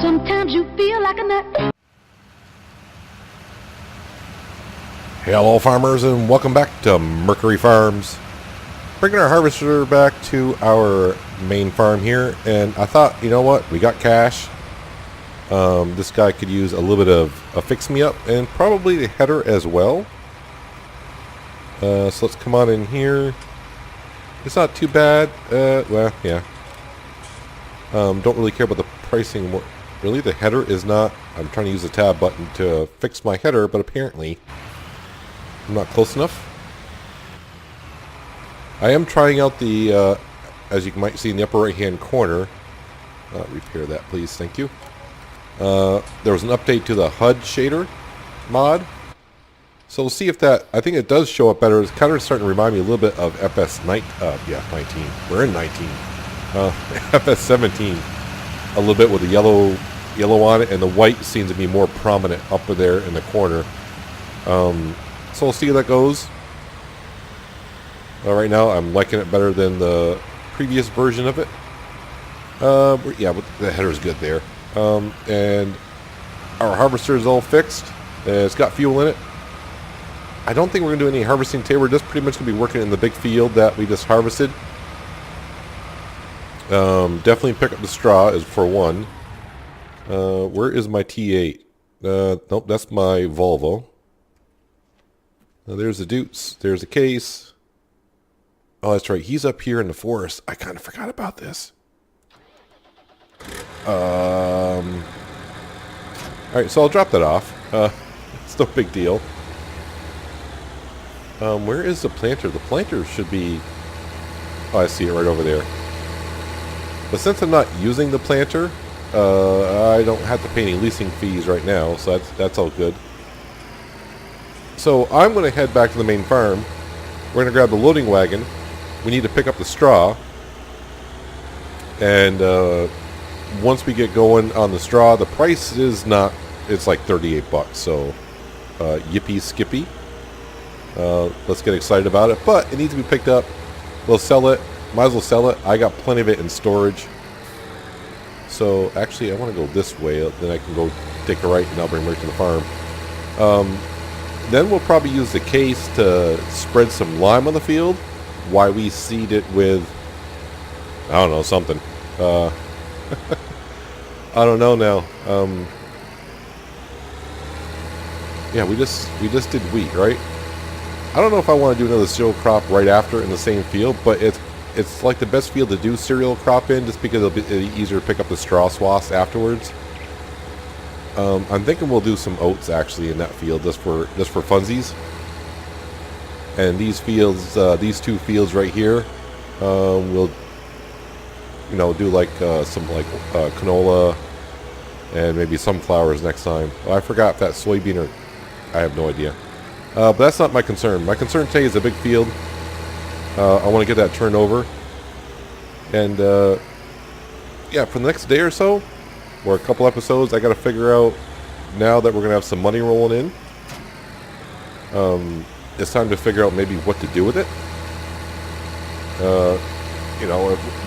Sometimes you feel like a nut. Hello farmers and welcome back to Mercury Farms. Bringing our harvester back to our main farm here, and I thought, you know what, we got cash. This guy could use a little bit of a fix-me-up and probably the header as well. So let's come on in here. It's not too bad. Well, yeah. Don't really care about the pricing. Really, the header is not. I'm trying to use the tab button to fix my header, but apparently I'm not close enough. I am trying out the, as you might see in the upper right-hand corner. Repair that, please. Thank you. There was an update to the HUD shader mod. So we'll see if that, I think it does show up better. It's kind of starting to remind me a little bit of FS 19. We're in 19. FS 17. A little bit with the yellow on it, and the white seems to be more prominent up there in the corner. So we'll see how that goes. Right now I'm liking it better than the previous version of it. Yeah, but the header is good there. And our harvester is all fixed. It's got fuel in it. I don't think we're going to do any harvesting today. We're just pretty much going to be working in the big field that we just harvested. Definitely pick up the straw as for one. Where is my T8? Nope, that's my Volvo. There's the Dutes. There's the case. Oh, that's right. He's up here in the forest. I kind of forgot about this. Alright, so I'll drop that off. It's no big deal. Where is the planter? The planter should be... Oh, I see it right over there. But since I'm not using the planter, I don't have to pay any leasing fees right now, so that's all good. So I'm going to head back to the main farm. We're going to grab the loading wagon. We need to pick up the straw. And once we get going on the straw, the price is not... It's like 38 bucks, so yippee skippy. Let's get excited about it, but it needs to be picked up. We'll sell it. Might as well sell it. I got plenty of it in storage. So actually I want to go this way, then I can go take a right and I'll bring right to the farm. Then we'll probably use the case to spread some lime on the field while we seed it with, I don't know, something. I don't know now. Yeah, we just did wheat, right? I don't know if I want to do another cereal crop right after in the same field, but it's like the best field to do cereal crop in, just because it'll be easier to pick up the straw swaths afterwards. I'm thinking we'll do some oats actually in that field just for funsies. And these fields, these two fields right here, we'll do like some like canola and maybe sunflowers next time. Oh, I forgot if that's soybean or I have no idea. But that's not my concern. My concern today is a big field. I want to get that turned over. And, yeah, for the next day or so, or a couple episodes, I got to figure out, now that we're going to have some money rolling in, it's time to figure out maybe what to do with it.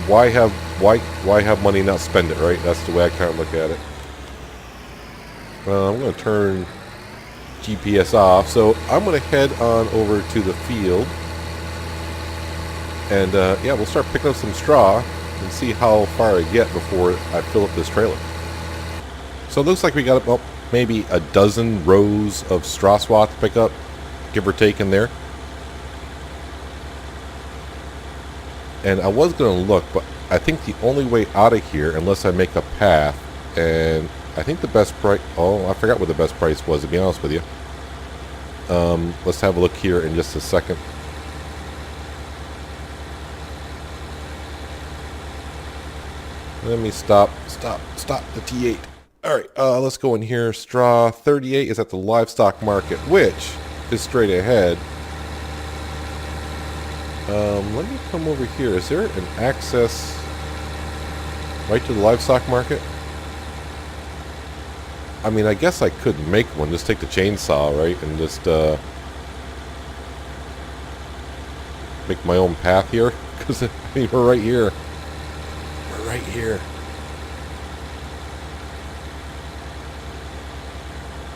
Why have money and not spend it, right? That's the way I kind of look at it. I'm going to turn GPS off, so I'm going to head on over to the field, and yeah, we'll start picking up some straw and see how far I get before I fill up this trailer. So it looks like we got about maybe a dozen rows of straw swath to pick up, give or take in there. And I was going to look, but I think the only way out of here, unless I make a path, and I think the best price... Oh, I forgot what the best price was, to be honest with you. Let's have a look here in just a second. Let me stop the T8. Alright, let's go in here. Straw 38 is at the livestock market, which is straight ahead. Let me come over here. Is there an access right to the livestock market? I mean, I guess I could make one. Just take the chainsaw, right? And just make my own path here. Because I mean, we're right here. We're right here.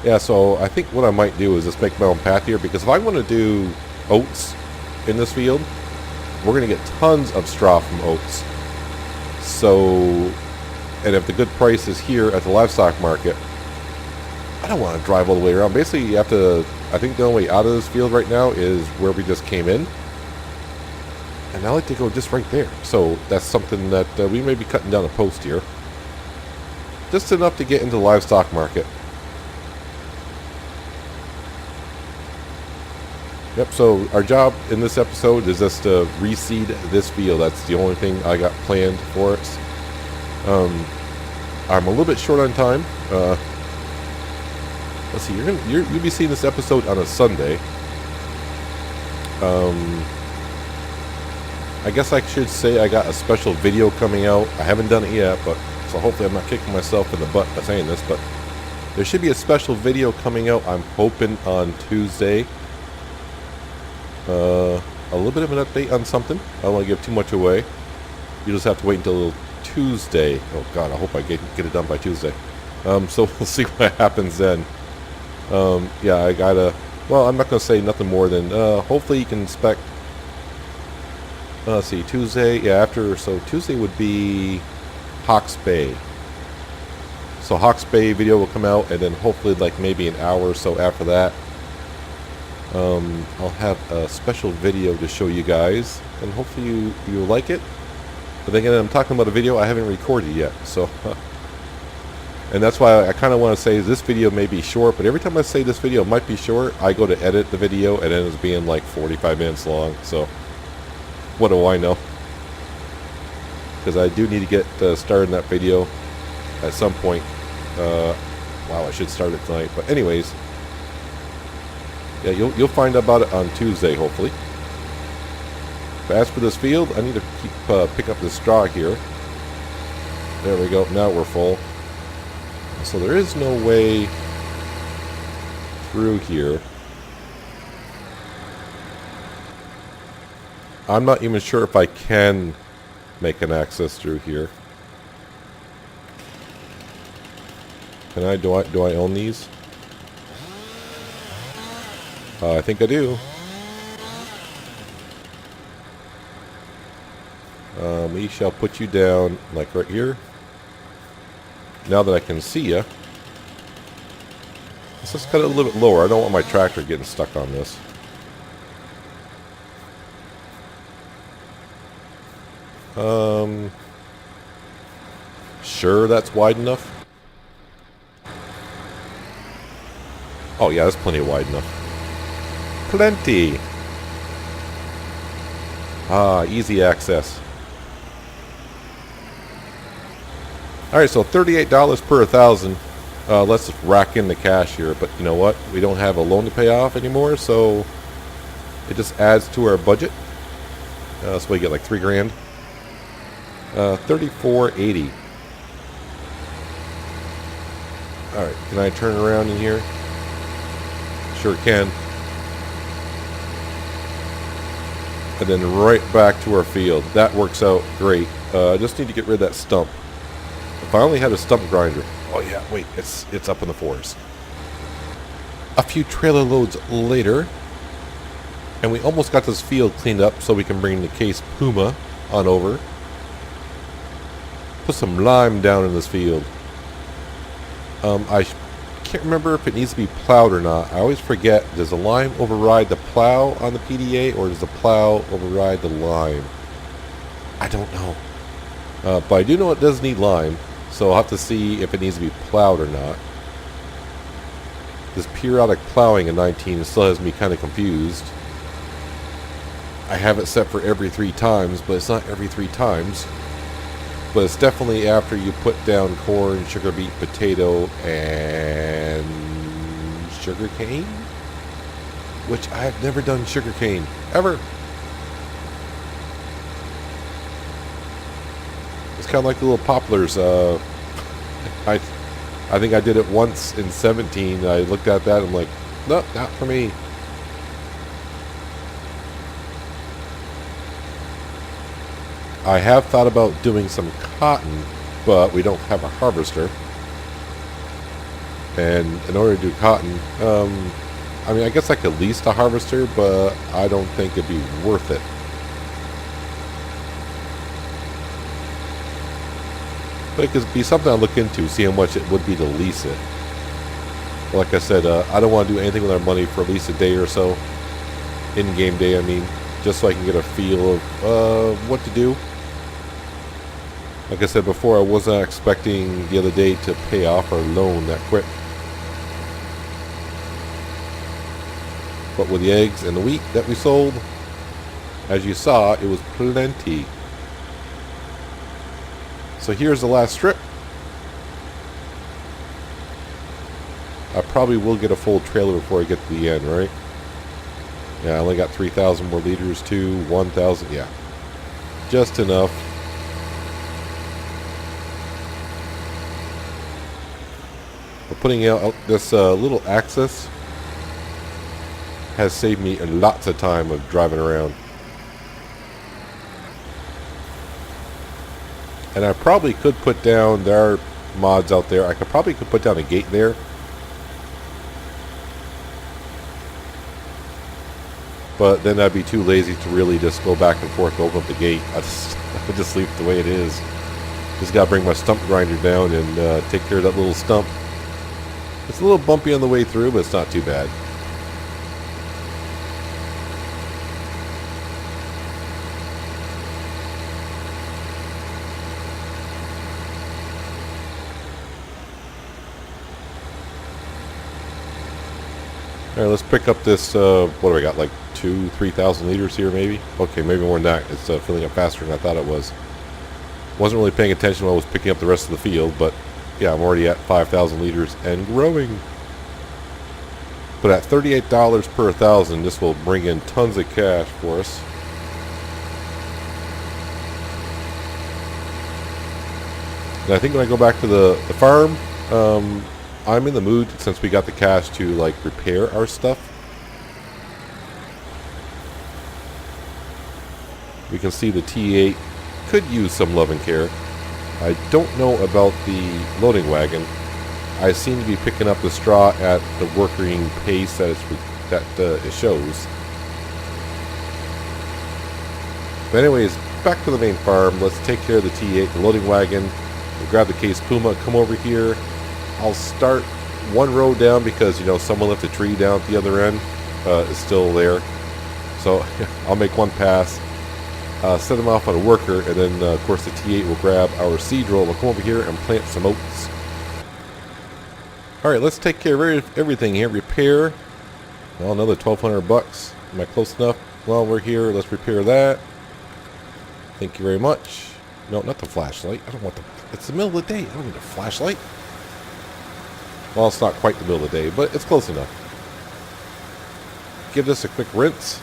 Yeah, so I think what I might do is just make my own path here, because if I want to do oats in this field, we're going to get tons of straw from oats. So, and if the good price is here at the livestock market, I don't want to drive all the way around. Basically, you have to, I think the only way out of this field right now is where we just came in. And I like to go just right there. So that's something that we may be cutting down a post here. Just enough to get into the livestock market. Yep, so our job in this episode is just to reseed this field. That's the only thing I got planned for it. I'm a little bit short on time. Let's see, you'll be seeing this episode on a Sunday. I guess I should say I got a special video coming out. I haven't done it yet, but so hopefully I'm not kicking myself in the butt by saying this, but there should be a special video coming out, I'm hoping, on Tuesday. A little bit of an update on something. I don't want to give too much away. You just have to wait until Tuesday. Oh God, I hope I get it done by Tuesday. So we'll see what happens then. Yeah, I gotta. Well, I'm not gonna say nothing more than hopefully you can expect. Let's see, Tuesday. Yeah, after. So Tuesday would be Hawke's Bay. So Hawke's Bay video will come out, and then hopefully like maybe an hour or so after that, I'll have a special video to show you guys, and hopefully you like it. But then again, I'm talking about a video I haven't recorded yet, so and that's why I kind of want to say this video may be short, but every time I say this video might be short, I go to edit the video and it ends up being like 45 minutes long. So what do I know? Because I do need to get started in that video at some point. Wow, I should start it tonight, but anyways. Yeah, you'll find out about it on Tuesday, hopefully. But as for this field, I need to pick up this straw here. There we go. Now we're full. So there is no way through here. I'm not even sure if I can make an access through here. Can I? Do I own these? I think I do. We shall put you down, like right here. Now that I can see you. Let's just cut it a little bit lower. I don't want my tractor getting stuck on this. Sure that's wide enough? Oh yeah, that's plenty wide enough. Plenty. Ah, easy access. Alright, so $38 per 1,000. Let's just rack in the cash here. But you know what? We don't have a loan to pay off anymore, so it just adds to our budget. So we get like $3 grand. $34.80. Alright, can I turn around in here? Sure can. And then right back to our field. That works out great. I just need to get rid of that stump. If I only had a stump grinder. Oh yeah, wait, it's up in the forest. A few trailer loads later, and we almost got this field cleaned up so we can bring the Case Puma on over. Put some lime down in this field. I can't remember if it needs to be plowed or not. I always forget, does the lime override the plow on the PDA, or does the plow override the lime? I don't know. But I do know it does need lime, so I'll have to see if it needs to be plowed or not. This periodic plowing in 19 still has me kind of confused. I have it set for every 3 times, but it's not every 3 times. But it's definitely after you put down corn, sugar beet, potato, and sugar cane? Which I have never done sugar cane, ever. It's kind of like the little poplars. I think I did it once in 17. I looked at that and I'm like, no, not for me. I have thought about doing some cotton, but we don't have a harvester. And in order to do cotton, I mean, I guess I could lease the harvester, but I don't think it'd be worth it. But it could be something I'll look into, see how much it would be to lease it. Like I said, I don't want to do anything with our money for at least a day or so. In-game day, I mean. Just so I can get a feel of what to do. Like I said before, I wasn't expecting the other day to pay off our loan that quick. But with the eggs and the wheat that we sold, as you saw, it was plenty. So here's the last strip. I probably will get a full trailer before I get to the end, right? Yeah, I only got 3,000 more liters to 1,000. Yeah, just enough. But putting out this little access has saved me lots of time of driving around. And I probably could put down, there are mods out there, I could put down a gate there. But then I'd be too lazy to really just go back and forth, open up the gate. I would just leave it the way it is. Just gotta bring my stump grinder down and take care of that little stump. It's a little bumpy on the way through, but it's not too bad. Alright, let's pick up this, what do we got, like 2,000-3,000 liters here maybe? Okay, maybe more than that. It's filling up faster than I thought it was. Wasn't really paying attention while I was picking up the rest of the field, but yeah, I'm already at 5,000 liters and growing. But at $38 per 1,000, this will bring in tons of cash for us. And I think when I go back to the farm, I'm in the mood, since we got the cash, to like repair our stuff. We can see the T8 could use some love and care. I don't know about the loading wagon. I seem to be picking up the straw at the working pace that it shows. But anyways, back to the main farm. Let's take care of the T8, the loading wagon. We'll grab the case Puma, come over here. I'll start one row down because, you know, someone left a tree down at the other end. It's still there. So I'll make one pass, set them off on a worker, and then, of course, the T8 will grab our seed roll. We'll come over here and plant some oats. Alright, let's take care of everything here. Repair. Well, another 1,200 bucks. Am I close enough? While we're here, let's repair that. Thank you very much. No, not the flashlight. I don't want the... It's the middle of the day. I don't need a flashlight. Well, it's not quite the middle of the day, but it's close enough. Give this a quick rinse.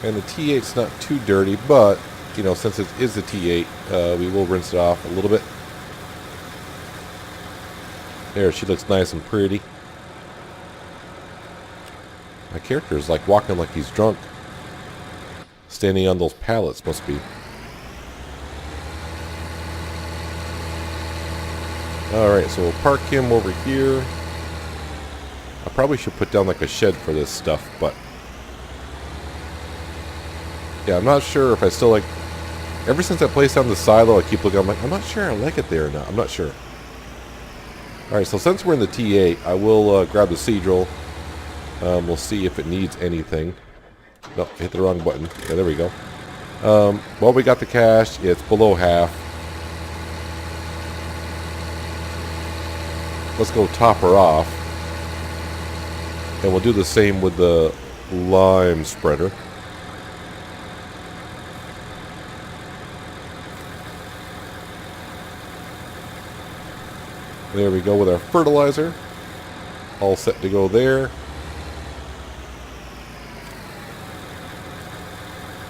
And the T8's not too dirty, but, you know, since it is the T8, we will rinse it off a little bit. There, she looks nice and pretty. My character is like walking like he's drunk. Standing on those pallets, must be. Alright, so we'll park him over here. I probably should put down like a shed for this stuff, but... yeah, I'm not sure if I still like... Ever since I placed down the silo, I keep looking, I'm like, I'm not sure I like it there or not. I'm not sure. Alright, so since we're in the T8, I will grab the seed roll. We'll see if it needs anything. Nope, hit the wrong button. Yeah, there we go. Well, we got the cash. It's below half. Let's go top her off. And we'll do the same with the lime spreader. There we go with our fertilizer. All set to go there.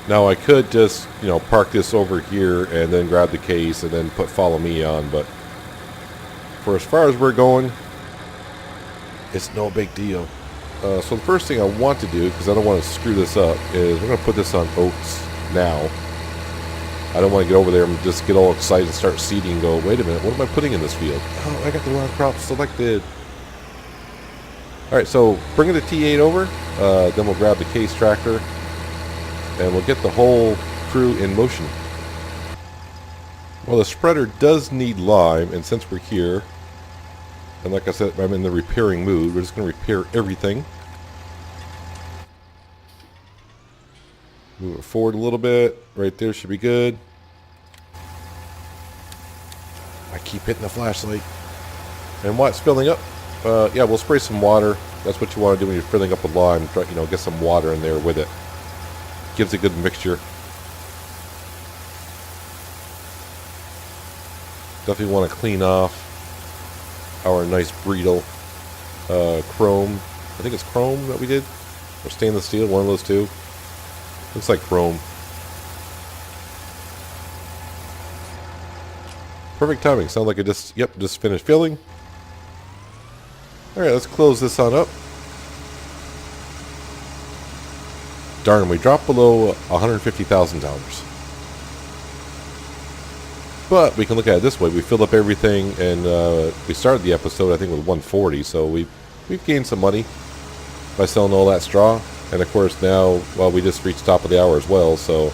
Now I could just, you know, park this over here and then grab the case and then put follow me on, but for as far as we're going, it's no big deal. So the first thing I want to do, because I don't want to screw this up, is we're going to put this on oats now. I don't want to get over there and just get all excited and start seeding and go, wait a minute, what am I putting in this field? Oh, I got the wrong crop selected. Alright, so bringing the T8 over, then we'll grab the case tractor, and we'll get the whole crew in motion. Well, the spreader does need lime, and since we're here, and like I said, I'm in the repairing mood, we're just going to repair everything. Move it forward a little bit. Right there should be good. I keep hitting the flashlight. And while it's filling up, yeah, we'll spray some water. That's what you want to do when you're filling up with lime. Try, get some water in there with it. Gives a good mixture. Definitely want to clean off our nice Bredel chrome. I think it's chrome that we did, or stainless steel, one of those two. Looks like chrome. Perfect timing. Sounds like it just finished filling. Alright, let's close this on up. Darn, we dropped below $150,000. But we can look at it this way. We filled up everything, and we started the episode, I think, with 140. So we've gained some money by selling all that straw. And of course now, well, we just reached the top of the hour as well. So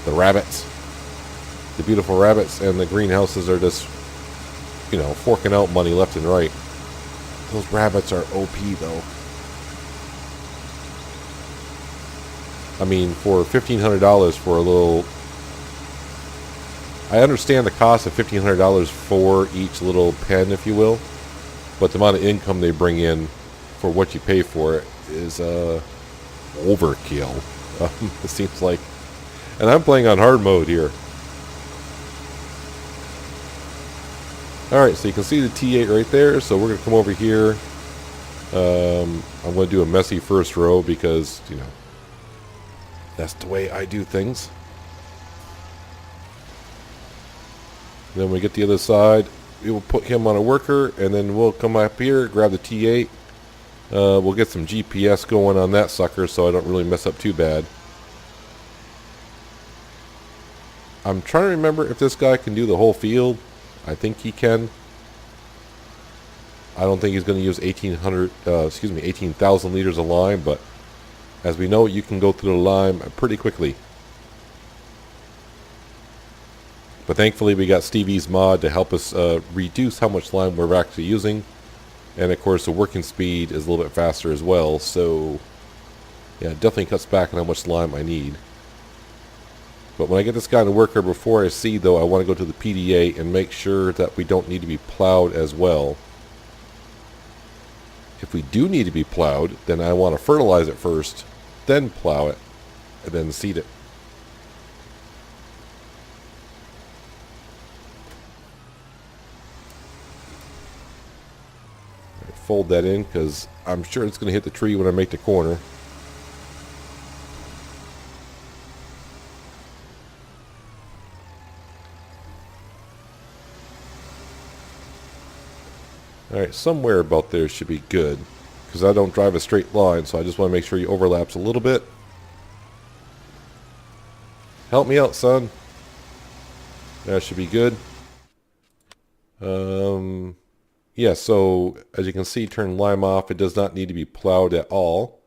the rabbits, the beautiful rabbits, and the greenhouses are just, forking out money left and right. Those rabbits are OP though. I mean, for $1,500 for a little... I understand the cost of $1,500 for each little pen, if you will, but the amount of income they bring in for what you pay for it is overkill. It seems like, and I'm playing on hard mode here. All right, so you can see the T8 right there. So we're gonna come over here. I'm gonna do a messy first row because that's the way I do things. Then we get the other side, we will put him on a worker, and then we'll come up here, grab the T8. We'll get some GPS going on that sucker so I don't really mess up too bad. I'm trying to remember if this guy can do the whole field. I think he can. I don't think he's going to use 18,000 liters of lime, but as we know, you can go through the lime pretty quickly. But thankfully we got Stevie's mod to help us reduce how much lime we're actually using. And of course the working speed is a little bit faster as well. So yeah, it definitely cuts back on how much lime I need. But when I get this guy in the worker, before I seed though, I want to go to the PDA and make sure that we don't need to be plowed as well. If we do need to be plowed, then I want to fertilize it first, then plow it, and then seed it. Fold that in because I'm sure it's going to hit the tree when I make the corner. Alright, somewhere about there should be good because I don't drive a straight line, so I just want to make sure he overlaps a little bit. Help me out, son. That should be good. Yeah, so as you can see, turn lime off. It does not need to be plowed at all,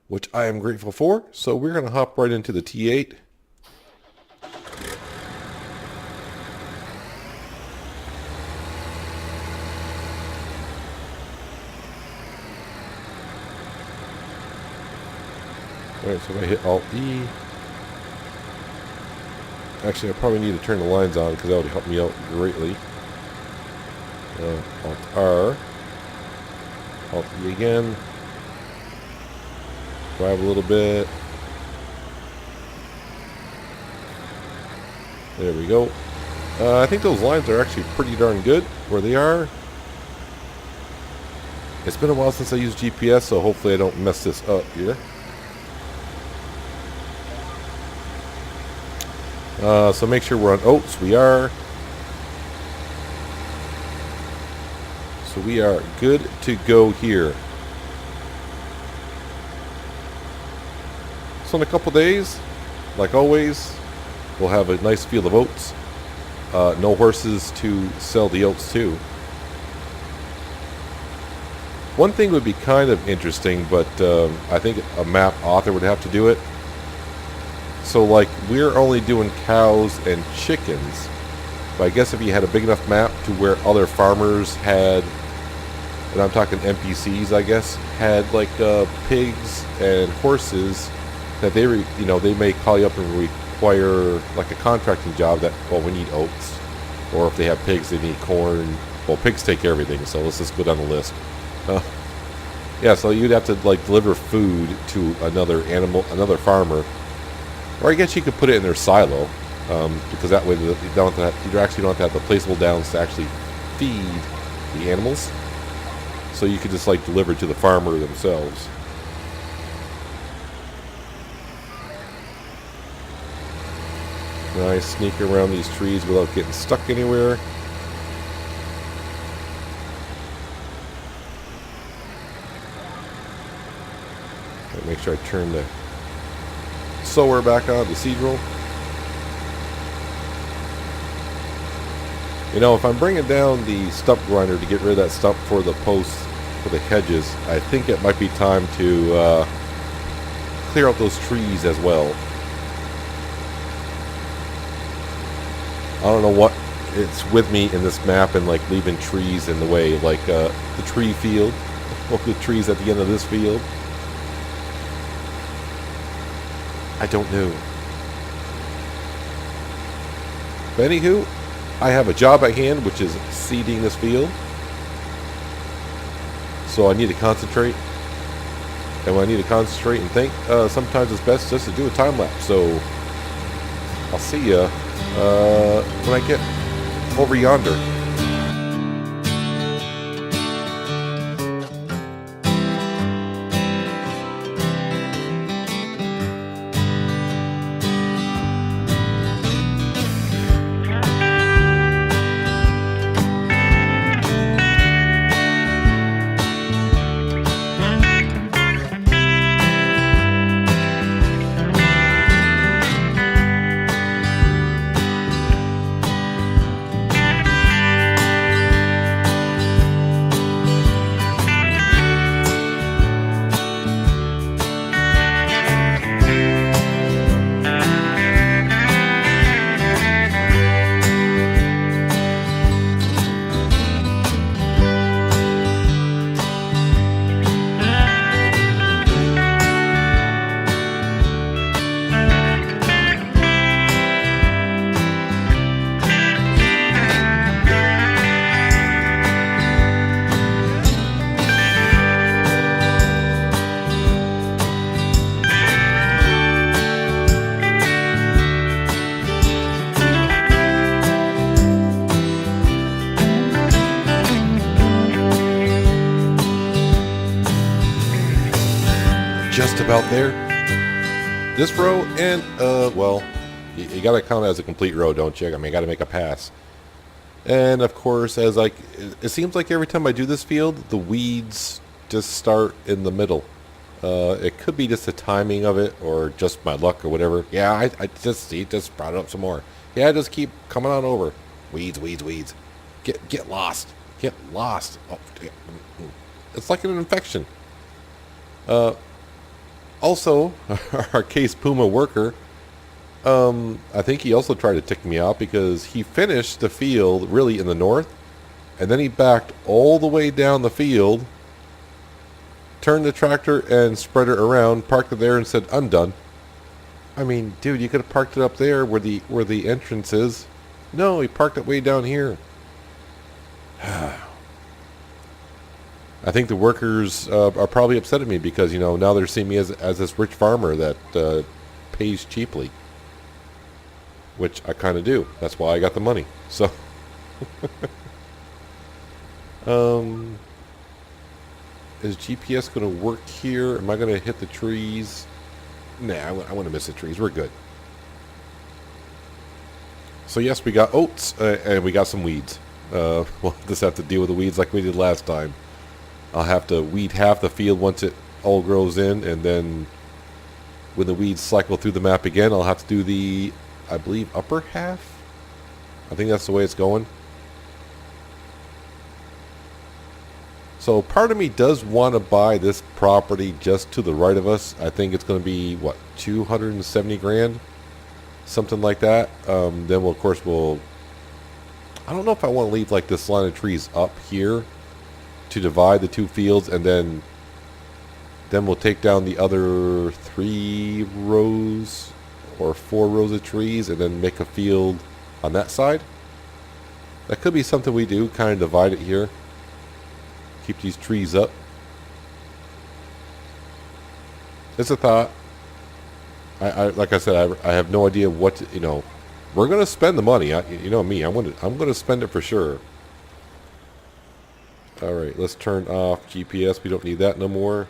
which I am grateful for. So we're going to hop right into the T8. Alright, so if I hit Alt-E. Actually, I probably need to turn the lines on because that would help me out greatly. Alt-R. Alt-E again. Drive a little bit. There we go. I think those lines are actually pretty darn good where they are. It's been a while since I used GPS, so hopefully I don't mess this up here. So make sure we're on oats. We are. So we are good to go here. So in a couple days, like always, we'll have a nice field of oats. No horses to sell the oats to. One thing would be kind of interesting, but I think a map author would have to do it. So, like, we're only doing cows and chickens. But I guess if you had a big enough map to where other farmers had, and I'm talking NPCs, I guess, had like pigs and horses, that they, they may call you up and require like a contracting job that, well, we need oats, or if they have pigs, they need corn. Well, pigs take care of everything, so let's just go down the list. Yeah, so you'd have to like deliver food to another farmer, or I guess you could put it in their silo, because that way you actually don't have to have the placeable downs to actually feed the animals. So you could just like deliver to the farmer themselves. Nice, sneak around these trees without getting stuck anywhere. Make sure I turn the sower back on, the seed roll. You know, if I'm bringing down the stump grinder to get rid of that stump for the posts for the hedges, I think it might be time to clear out those trees as well. I don't know what it's with me in this map and like leaving trees in the way, like the tree field, or the trees at the end of this field. I don't know. But anywho, I have a job at hand, which is seeding this field. So I need to concentrate. And when I need to concentrate and think, sometimes it's best just to do a time lapse. So I'll see ya when I get over yonder. Just about there. This row, and well, you gotta count it as a complete row, don't you? I mean, gotta make a pass. And of course, as like, it seems like every time I do this field, the weeds just start in the middle. It could be just the timing of it, or just my luck, or whatever. Yeah, I just brought it up some more. Yeah, just keep coming on over. Weeds, weeds, weeds. Get lost. Get lost. Oh, it's like an infection. Also, our Case Puma worker, I think he also tried to tick me out because he finished the field really in the north, and then he backed all the way down the field, turned the tractor and spread it around, parked it there and said, "I'm done." I mean, dude, you could have parked it up there where the entrance is. No, he parked it way down here. I think the workers are probably upset at me because, you know, now they're seeing me as this rich farmer that pays cheaply. Which I kind of do. That's why I got the money. So, is GPS going to work here? Am I going to hit the trees? Nah, I want to miss the trees. We're good. So yes, we got oats and we got some weeds. We'll just have to deal with the weeds like we did last time. I'll have to weed half the field once it all grows in, and then when the weeds cycle through the map again, I'll have to do the I believe, upper half. I think that's the way it's going. So part of me does want to buy this property just to the right of us. I think it's going to be, what, 270 grand? Something like that. Then we'll, of course, I don't know if I want to leave like this line of trees up here to divide the two fields, and then we'll take down the other 3 rows or 4 rows of trees and then make a field on that side. That could be something we do, kind of divide it here. Keep these trees up. It's a thought. I like I said, I have no idea what to, you know. We're gonna spend the money. You know me. I'm gonna spend it for sure. All right, let's turn off GPS. We don't need that no more.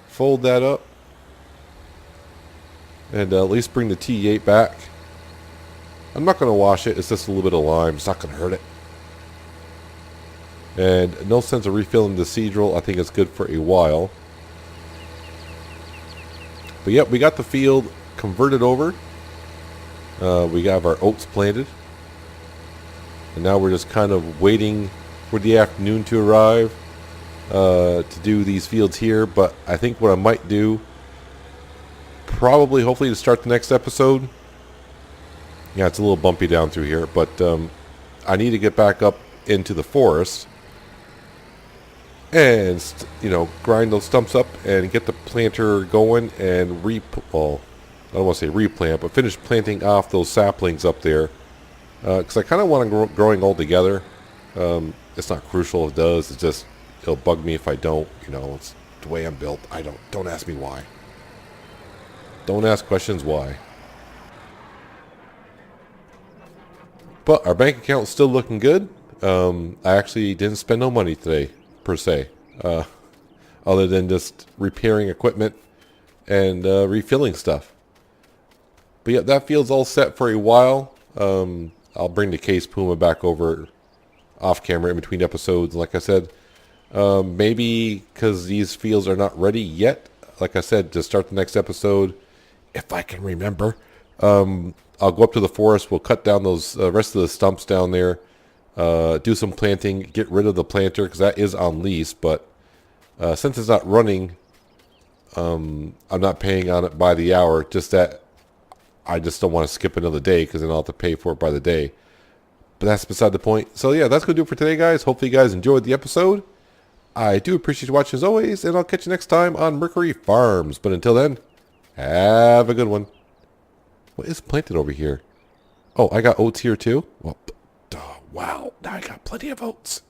Fold that up, and at least bring the T8 back. I'm not gonna wash it. It's just a little bit of lime. It's not gonna hurt it. And no sense of refilling the Cedral. I think it's good for a while. But yep, we got the field converted over. We have our oats planted. And now we're just kind of waiting for the afternoon to arrive to do these fields here. But I think what I might do, probably, hopefully, to start the next episode. Yeah, it's a little bumpy down through here. But I need to get back up into the forest. And, you know, grind those stumps up and get the planter going and I don't want to say replant, but finish planting off those saplings up there. Because I kind of want them growing all together. It's not crucial if it does. It's just, it'll bug me if I don't. You know, it's the way I'm built. Don't ask me why. Don't ask questions why. But our bank account is still looking good. I actually didn't spend no money today, per se. Other than just repairing equipment and refilling stuff. But yeah, that field's all set for a while. I'll bring the case Puma back over off camera in between episodes. Like I said, maybe because these fields are not ready yet, like I said, to start the next episode, if I can remember, I'll go up to the forest. We'll cut down those rest of the stumps down there, do some planting, get rid of the planter because that is on lease. But since it's not running, I'm not paying on it by the hour. Just that I just don't want to skip another day because then I'll have to pay for it by the day. But that's beside the point. So yeah, that's going to do it for today, guys. Hopefully you guys enjoyed the episode. I do appreciate you watching as always, and I'll catch you next time on Mercury Farms. But until then, have a good one. What is planted over here? Oh, I got oats here too? Well, wow, now I got plenty of oats.